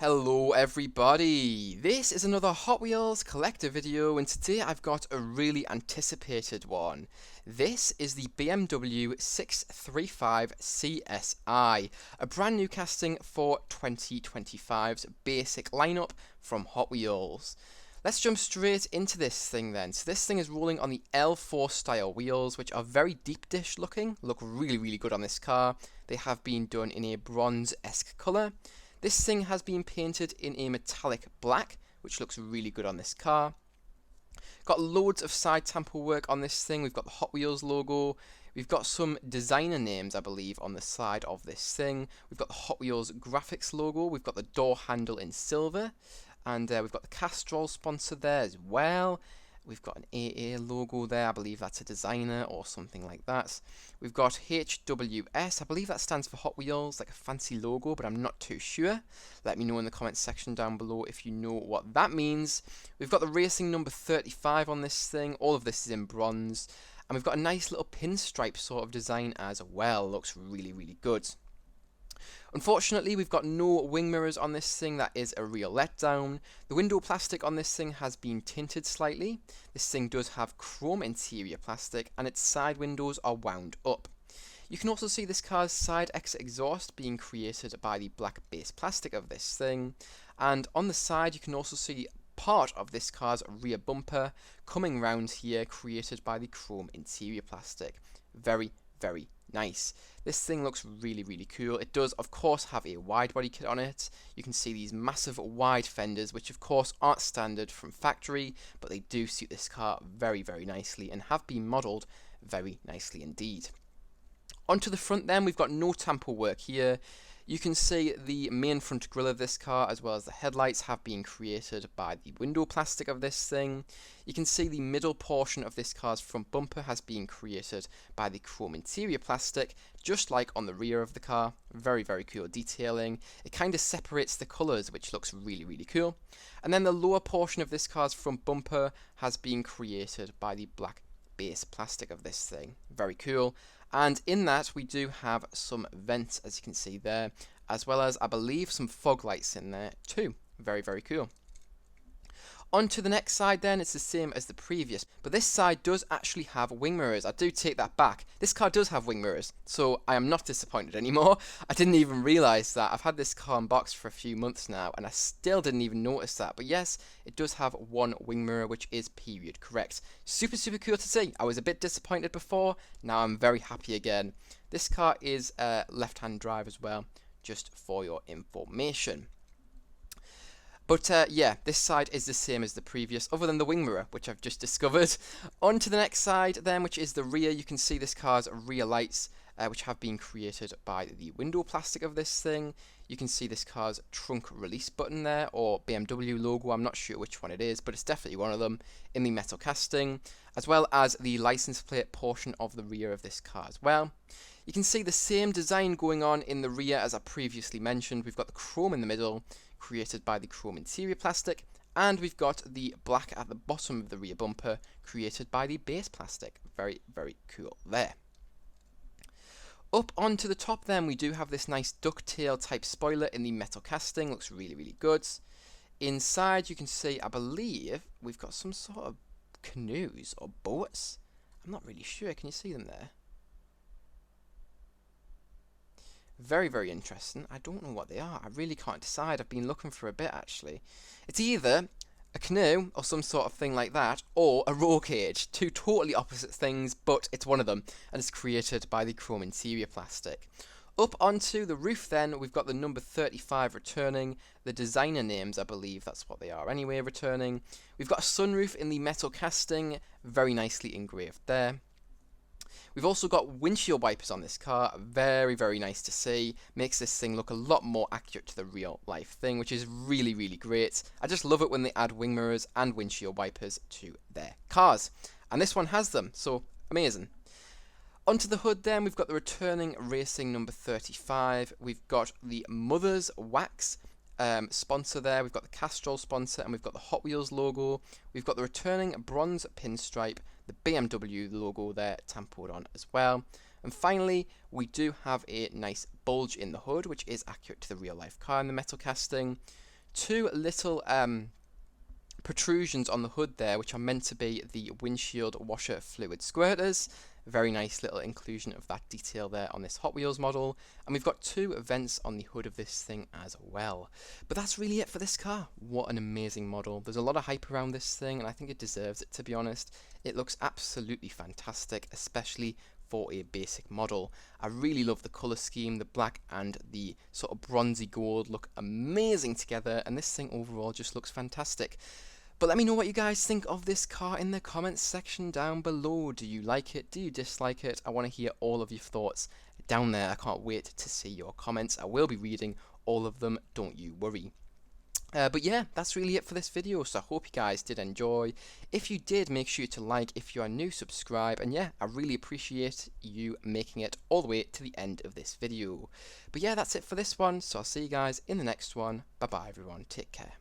Hello everybody, this is another Hot Wheels collector video and today I've got a really anticipated one. This is the BMW 635 CSI, a brand new casting for 2025's basic lineup from Hot Wheels. Let's jump straight into this thing then. So this thing is rolling on the L4 style wheels, which are very deep dish looking, look really good on this car. They have been done in a bronze-esque colour. This thing has been painted in a metallic black, which looks really good on this car. Got loads of side tamper work on this thing. We've got the Hot Wheels logo. We've got some designer names, I believe, on the side of this thing. We've got the Hot Wheels graphics logo. We've got the door handle in silver. And we've got the Castrol sponsor there as well. We've got an AA logo there. I believe that's a designer or something like that. We've got HWS. I believe that stands for Hot Wheels, like a fancy logo, but I'm not too sure. Let me know in the comments section down below if you know what that means. We've got the racing number 35 on this thing. All of this is in bronze. And we've got a nice little pinstripe sort of design as well. Looks really good. Unfortunately, we've got no wing mirrors on this thing. That is a real letdown. The window plastic on this thing has been tinted slightly. This thing does have chrome interior plastic and its side windows are wound up. You can also see this car's side exit exhaust being created by the black base plastic of this thing. And on the side you can also see part of this car's rear bumper coming round here, created by the chrome interior plastic. Very nice. This thing looks really cool. It does of course have a wide body kit on it. You can see these massive wide fenders, which of course aren't standard from factory, but they do suit this car very nicely and have been modelled very nicely indeed. Onto the front then, we've got no tamper work here. You can see the main front grille of this car as well as the headlights have been created by the window plastic of this thing. You can see the middle portion of this car's front bumper has been created by the chrome interior plastic, just like on the rear of the car. Very cool detailing. It kind of separates the colours, which looks really cool. And then the lower portion of this car's front bumper has been created by the black base plastic of this thing. Very cool. And in that we do have some vents, as you can see there, as well as I believe some fog lights in there too. Very cool. On to the next side then, it's the same as the previous, but this side does actually have wing mirrors. I do take that back. This car does have wing mirrors, so I am not disappointed anymore. I didn't even realise that. I've had this car unboxed for a few months now, and I still didn't even notice that. But yes, it does have one wing mirror, which is period correct. Super cool to see. I was a bit disappointed before, now I'm very happy again. This car is left-hand drive as well, just for your information. But yeah, this side is the same as the previous, other than the wing mirror, which I've just discovered. On to the next side then, which is the rear. You can see this car's rear lights, which have been created by the window plastic of this thing. You can see this car's trunk release button there, or BMW logo, I'm not sure which one it is, but it's definitely one of them, in the metal casting, as well as the license plate portion of the rear of this car as well. You can see the same design going on in the rear as I previously mentioned. We've got the chrome in the middle, created by the chrome interior plastic, and we've got the black at the bottom of the rear bumper, created by the base plastic. Very cool there. Up onto the top then, we do have this nice ducktail type spoiler in the metal casting. Looks really good. Inside you can see, I believe, we've got some sort of canoes or boats. I'm not really sure. Can you see them there? Very interesting. I don't know what they are. I really can't decide. I've been looking for a bit actually. It's either a canoe or some sort of thing like that, or a roll cage. Two totally opposite things, but it's one of them, and it's created by the chrome interior plastic. Up onto the roof then, we've got the number 35 returning, the designer names, I believe that's what they are anyway, returning. We've got a sunroof in the metal casting, very nicely engraved there. We've also got windshield wipers on this car, very nice to see. Makes this thing look a lot more accurate to the real life thing, which is really great. I just love it when they add wing mirrors and windshield wipers to their cars. And this one has them, so amazing. Onto the hood then, we've got the returning racing number 35. We've got the Mother's Wax sponsor there. We've got the Castrol sponsor, and we've got the Hot Wheels logo. We've got the returning bronze pinstripe, the BMW logo there tampered on as well. And finally, we do have a nice bulge in the hood, which is accurate to the real life car in the metal casting. two little protrusions on the hood there, which are meant to be the windshield washer fluid squirters. Very nice little inclusion of that detail there on this Hot Wheels model. And we've got two vents on the hood of this thing as well. But that's really it for this car. What an amazing model. There's a lot of hype around this thing, and I think it deserves it, to be honest. It looks absolutely fantastic, especially for a basic model. I really love the colour scheme. The black and the sort of bronzy gold look amazing together, and this thing overall just looks fantastic. But let me know what you guys think of this car in the comments section down below. Do you like it? Do you dislike it? I want to hear all of your thoughts down there. I can't wait to see your comments. I will be reading all of them, don't you worry. But yeah, that's really it for this video, so I hope you guys did enjoy. If you did, make sure to like. If you are new, subscribe. And yeah, I really appreciate you making it all the way to the end of this video. But yeah, that's it for this one, so I'll see you guys in the next one. Bye bye everyone, take care.